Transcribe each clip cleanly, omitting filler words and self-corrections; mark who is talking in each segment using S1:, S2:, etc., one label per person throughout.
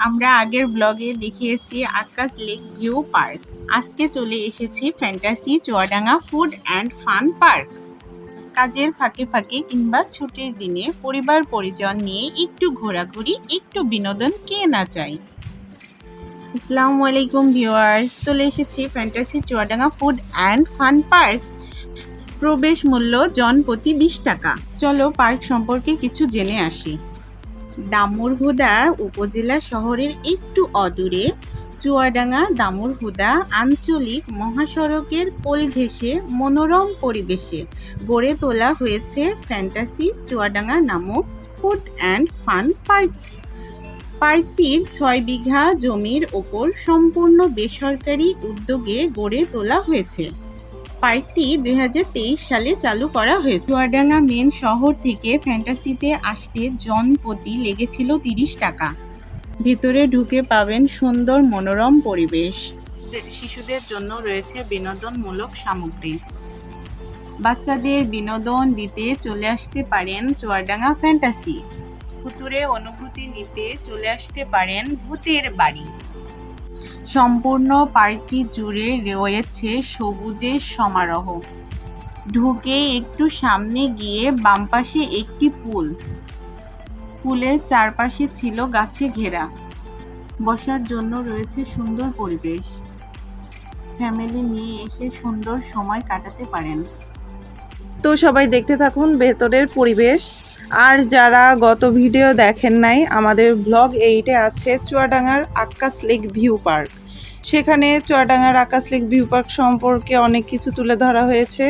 S1: আমরা আগের ব্লগে দেখিয়েছি আকাশ লেক ভিউ পার্ক। আজকে চলে এসেছি fantasy Chuadanga food and fun park. কাজের ফাঁকে ফাঁকে কিংবা ছুটির দিনে পরিবার পরিজন নিয়ে একটু ঘোরাঘুরি, একটু বিনোদন কে না চায়। আসসালামু আলাইকুম ভিউয়ার্স, চলে এসেছি fantasy Chuadanga food and fun park. প্রবেশ মূল্য জনপ্রতি 20 টাকা। চলো পার্ক সম্পর্কে কিছু জেনে আসি। দামুড়হুদা উপজেলা শহরের একটু অদূরে চুয়াডাঙ্গা দামুড়হুদা আঞ্চলিক মহাসড়কের কোল ঘেঁষে মনোরম পরিবেশে গড়ে তোলা হয়েছে ফ্যান্টাসি চুয়াডাঙ্গা নামক ফুড অ্যান্ড ফান পার্ক। পার্কটির 6 বিঘা জমির ওপর সম্পূর্ণ বেসরকারি উদ্যোগে গড়ে তোলা হয়েছে। পার্কটি 2023 সালে চালু করা হয়েছে। চুয়াডাঙ্গা মেন শহর থেকে ফ্যান্টাসিতে আসতে জনপ্রতি লেগেছিল 30 টাকা। ভিতরে ঢুকে পাবেন সুন্দর মনোরম পরিবেশ। শিশুদের জন্য রয়েছে বিনোদনমূলক সামগ্রী। বাচ্চাদের বিনোদন দিতে চলে আসতে পারেন চুয়াডাঙ্গা ফ্যান্টাসি। ভুতুড়ে অনুভূতি নিতে চলে আসতে পারেন ভূতের বাড়ি। সম্পূর্ণ পার্কটি জুড়ে রয়েছে সবুজের সমারোহ। ঢুকে একটু সামনে গিয়ে বাম পাশে একটি পুল। পুলের চারপাশে ছিল গাছে ঘেরা। বসার জন্য রয়েছে সুন্দর পরিবেশ। ফ্যামিলি নিয়ে এসে সুন্দর সময় কাটাতে পারেন।
S2: তো সবাই দেখতে থাকুন ভেতরের পরিবেশ। আর যারা গত ভিডিও দেখেন নাই, আমাদের ব্লগ 8-এ আছে চুয়াডাঙ্গার আকাশ লেক ভিউ পার্ক। সেখানে চুয়াডাঙ্গার আকাশ লেক ভিউ পার্ক সম্পর্কে অনেক কিছু তুলে ধরা হয়েছে।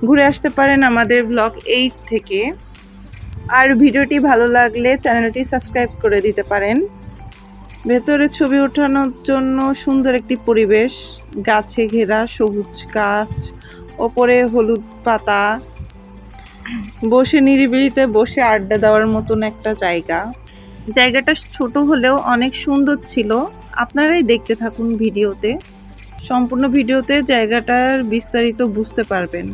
S2: ঘুরে আসতে পারেন আমাদের ব্লগ 8 থেকে। আর ভিডিওটি ভালো লাগলে চ্যানেলটি সাবস্ক্রাইব করে দিতে পারেন। ভেতরে ছবি ওঠানোর জন্য সুন্দর একটি পরিবেশ, গাছে ঘেরা সবুজ গাছ, ওপরে হলুদ পাতা, বসে নিরিবিলিতে বসে আড্ডা দেওয়ার মতন একটা জায়গা। জায়গাটা ছোট হলেও অনেক সুন্দর ছিল। আপনারাই দেখতে থাকুন ভিডিওতে। সম্পূর্ণ ভিডিওতে জায়গাটার বিস্তারিত বুঝতে পারবেন।